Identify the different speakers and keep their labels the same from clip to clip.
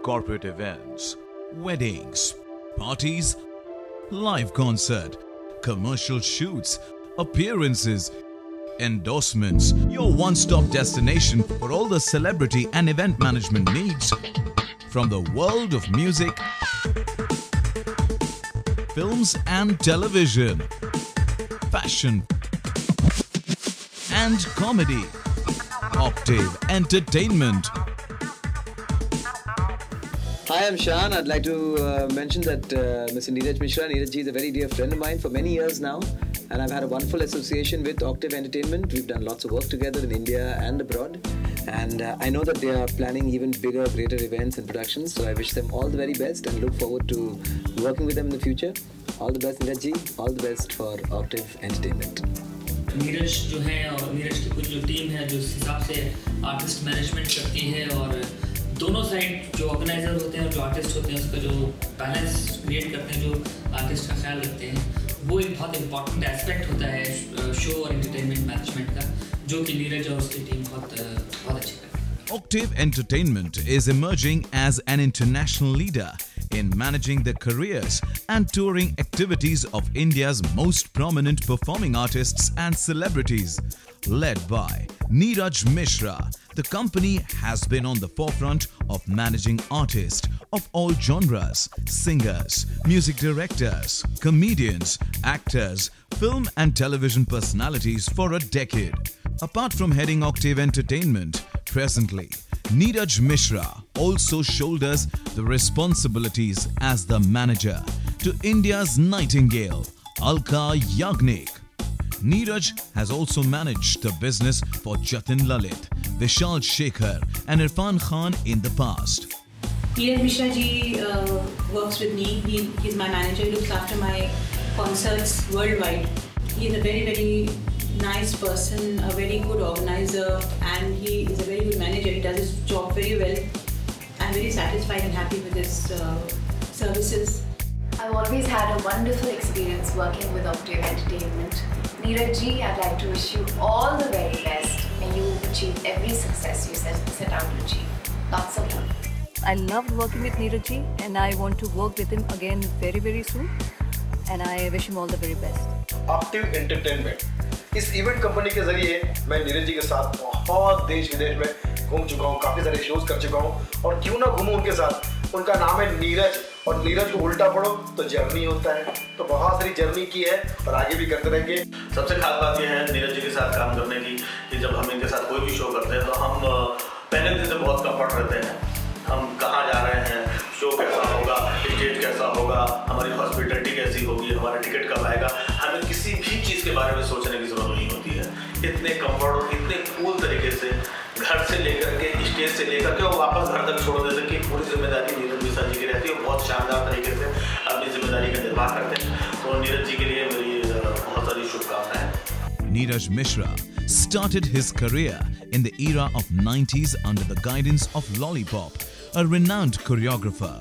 Speaker 1: corporate events, weddings, parties, live concert, commercial shoots, appearances, endorsements, your one-stop destination for all the celebrity and event management needs from the world of music, films and television, fashion and comedy. Octave Entertainment.
Speaker 2: Hi, I'm Shan. I'd like to mention that Mr. Neeraj Mishra, Neeraj ji is a very dear friend of mine for many years now, and I've had a wonderful association with Octave Entertainment. We've done lots of work together in India and abroad, and I know that they are planning even bigger, greater events and productions, so I wish them all the very best and look forward to working with them in the future. All the best, Neeraj ji. All the best for Octave Entertainment.
Speaker 3: Neeraj जो है और नीरज की पूरी जो team है जो इस हिसाब से आर्टिस्ट मैनेजमेंट करती है और दोनों साइड जो ऑर्गेनाइजर होते हैं और जो आर्टिस्ट होते हैं उसका जो बैलेंस क्रिएट करते हैं, जो आर्टिस्ट का ख्याल रखते हैं, वो एक बहुत इंपॉर्टेंट एस्पेक्ट होता है शो और एंटरटेनमेंट मैनेजमेंट का, जो कि नीरज और उसकी टीम बहुत अच्छी करती है.
Speaker 1: Octave Entertainment is emerging as an international leader in managing the careers and touring activities of India's most prominent performing artists and celebrities. Led by Neeraj Mishra, the company has been on the forefront of managing artists of all genres, singers, music directors, comedians, actors, film and television personalities for a decade. Apart from heading Octave Entertainment, presently, Neeraj Mishra also shoulders the responsibilities as the manager to India's Nightingale, Alka Yagnik. Neeraj has also managed the business for Jatin Lalit, Vishal Shekhar and Irfan Khan in the past.
Speaker 4: Neeraj Mishra ji works with me. He's my manager. He looks after my concerts worldwide. He is a very, very nice person, a very good organizer, and he is a very good manager. He does his job very well. I'm very satisfied and happy with his services.
Speaker 5: I've always had a wonderful experience working with Octave Entertainment. Neeraj ji, I'd like to wish you all the very best and you achieve every success you set out to achieve. Lots of love.
Speaker 6: I loved working with Neeraj ji and I want to work with him again very, very soon. And I wish him all the very best.
Speaker 7: Octave Entertainment. इस event company के जरिए मैं नीरज जी के साथ बहुत देश विदेश में घूम चुका हूँ, काफी सारे शोज कर चुका हूँ और क्यों ना घूमूं उनके साथ. उनका नाम है नीरज और नीरज को उल्टा पढ़ो तो जर्नी होता है, तो बहुत सारी जर्नी की है और आगे भी करते रहेंगे.
Speaker 8: सबसे खास बात यह है नीरज जी के साथ काम करने की कि जब हम इनके साथ कोई भी शो करते हैं तो हम पहले दिन से बहुत कंफर्ट रहते हैं. हम कहाँ जा रहे हैं, शो कैसा होगा, स्टेज कैसा होगा, हमारी हॉस्पिटलिटी कैसी होगी, हमारा टिकट कब आएगा, हमें किसी भी चीज़ के बारे में सोचने की जरूरत नहीं होती है. इतने कंफर्ट और इतने कूल तरीके से घर से लेकर के स्टेज से लेकर के और वापस घर तक छोड़ देते कि पूरी जिम्मेदारी नीरज मिश्रा जी की रहती है. बहुत शानदार तरीके से अपनी जिम्मेदारी का निर्वाह करते हैं. तो नीरज जी के लिए मेरी बहुत सारी शुभकामनाएं.
Speaker 1: Neeraj Mishra started his career in the era of 90s under the guidance of Lollipop, a renowned choreographer.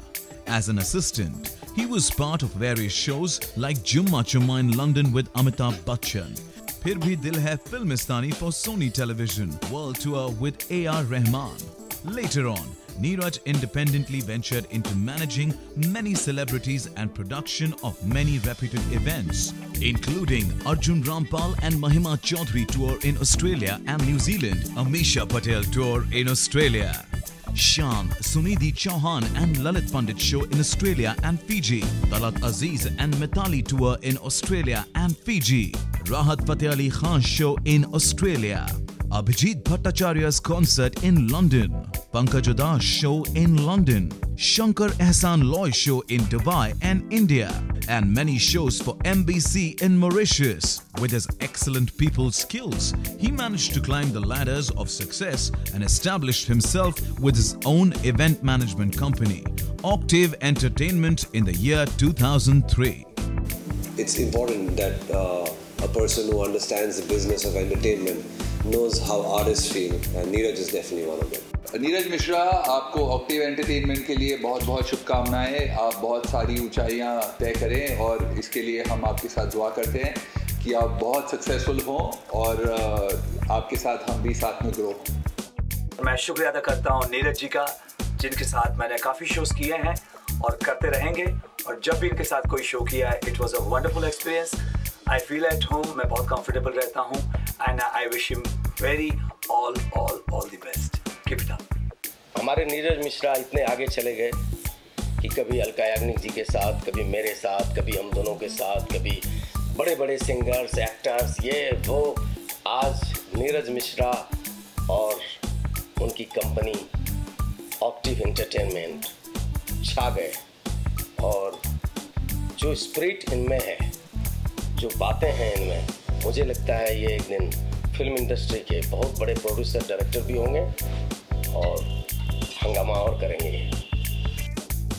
Speaker 1: As an assistant, he was part of various shows like Jumma Chumma in London with Amitabh Bachchan, Phir Bhi Dil Hai Filmistani for Sony Television, World Tour with A.R. Rahman. Later on, Neeraj independently ventured into managing many celebrities and production of many reputed events, including Arjun Rampal and Mahima Chaudhary tour in Australia and New Zealand, Amisha Patel tour in Australia, Shan, Sunidhi Chauhan and Lalit Pandit show in Australia and Fiji, Talat Aziz and Mitali tour in Australia and Fiji, Rahat Fateh Ali Khan show in Australia, Abhijit Bhattacharya's concert in London, Pankaj Udas show in London, Shankar Ehsan Loy show in Dubai and India, and many shows for MBC in Mauritius. With his excellent people skills, he managed to climb the ladders of success and established himself with his own event management company, Octave Entertainment, in the year 2003.
Speaker 9: It's important that a person who understands the business of entertainment knows how artists feel, and Neeraj is definitely one of them.
Speaker 10: Neeraj Mishra, आपको Octave entertainment के लिए बहुत बहुत शुभकामनाएं. आप बहुत सारी ऊंचाइयां तय करें और इसके लिए हम आपके साथ दुआ करते हैं कि आप बहुत सक्सेसफुल हों और आपके साथ हम भी साथ में ग्रो.
Speaker 11: मैं शुक्रिया अदा करता हूं नीरज जी का जिनके साथ मैंने काफ़ी शोज़ किए हैं और करते रहेंगे, और जब भी इनके साथ कोई शो किया है it was a wonderful experience. I feel at home, मैं बहुत कंफर्टेबल रहता हूँ, and I wish him very all the best. Keep it up.
Speaker 12: हमारे नीरज मिश्रा इतने आगे चले गए कि कभी अलका याग्निक जी के साथ, कभी मेरे साथ, कभी हम दोनों के साथ, कभी बड़े बड़े सिंगर्स, एक्टर्स, ये वो. आज नीरज मिश्रा और उनकी कंपनी ऑक्टिव एंटरटेनमेंट छा गए, और जो स्पिरिट इनमें है, जो बातें हैं इनमें, मुझे लगता है ये एक दिन फिल्म इंडस्ट्री के बहुत बड़े प्रोड्यूसर, डायरेक्टर भी होंगे और हंगामा और करेंगे.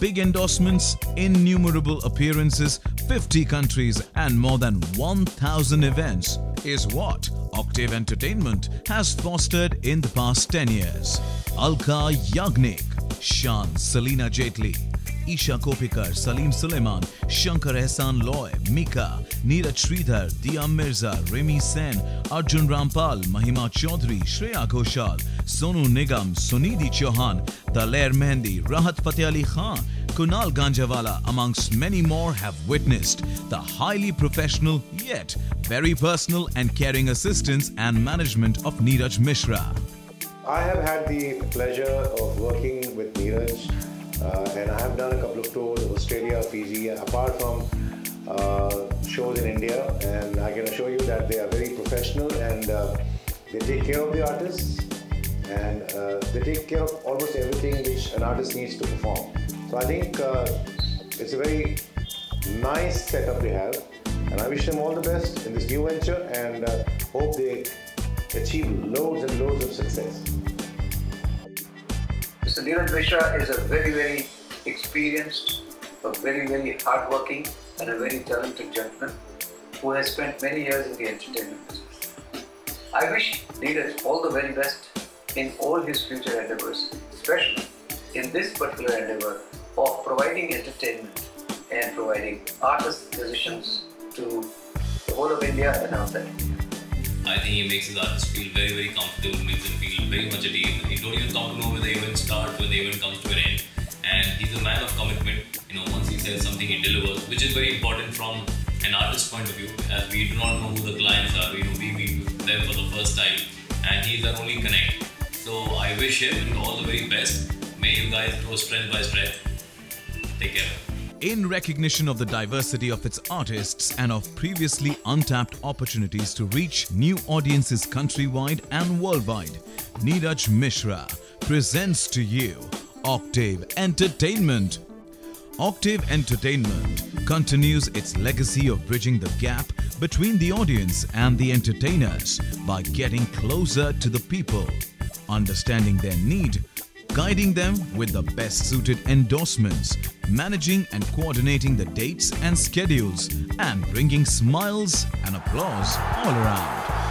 Speaker 1: Big endorsements, innumerable appearances, 50 countries and more than 1,000 events is what Octave Entertainment has fostered in the past 10 years. Alka Yagnik, Shan Selina Jetli, Isha Kopikar, Salim Suleiman, Shankar Ehsan Loy, Mika, Neeraj Sridhar, Dia Mirza, Remy Sen, Arjun Rampal, Mahima Chaudhary, Shreya Ghoshal, Sonu Nigam, Sunidhi Chauhan, Daler Mehndi, Rahat Fateh Ali Khan, Kunal Ganjawala, amongst many more, have witnessed the highly professional yet very personal and caring assistance and management of Neeraj Mishra.
Speaker 13: I have had the pleasure of working with Neeraj, and I have done a couple of tours, Australia, Fiji, apart from shows in India, and I can assure you that they are very professional, and they take care of the artists, and they take care of almost everything which an artist needs to perform. So I think it's a very nice setup they have, and I wish them all the best in this new venture, and hope they achieve loads and loads of success.
Speaker 14: Mr. Neeraj Mishra is a very, very experienced, a very, very hardworking and a very talented gentleman who has spent many years in the entertainment business. I wish Neeraj all the very best in all his future endeavors, especially in this particular endeavor of providing entertainment and providing artists, musicians to the whole of India and outside India.
Speaker 15: I think he makes his artists feel very, very comfortable, makes them feel very much at ease. You don't even come to know where the event starts, when the event comes to an end. And he's a man of commitment. You know, once he says something, he delivers, which is very important from an artist's point of view, as we do not know who the clients are. You know, we meet them for the first time, and he's our only connect. So I wish him all the very best. May you guys grow strength by strength. Take care.
Speaker 1: In recognition of the diversity of its artists and of previously untapped opportunities to reach new audiences countrywide and worldwide, Neeraj Mishra presents to you Octave Entertainment. Octave Entertainment continues its legacy of bridging the gap between the audience and the entertainers by getting closer to the people, understanding their need, guiding them with the best-suited endorsements, managing and coordinating the dates and schedules, and bringing smiles and applause all around.